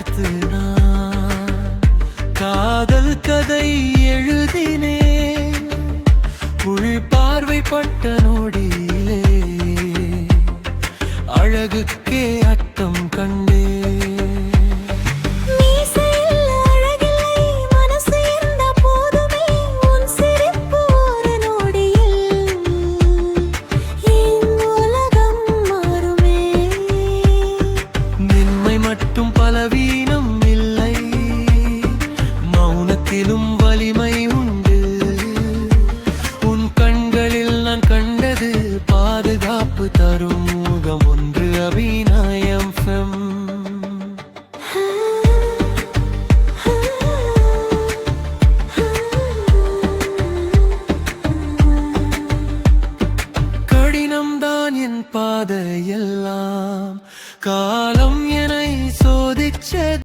பார்த்து நான் காதல் கதை எழுதினேன். உள் பார்வைப்பட்ட நொடியிலே அழகுக்கே அர்த்தம் கண்டேன். மட்டும் பலவீனம் இல்லை, மௌனத்திலும் வலிமை உண்டு. உன் கண்களில் நான் கண்டது பாதுகாப்பு தரும் முகம் ஒன்று. அபிநயம் ஃபெம். கடினம்தான் என் பாதையெல்லாம், காலம் என்னை சோதிச்ச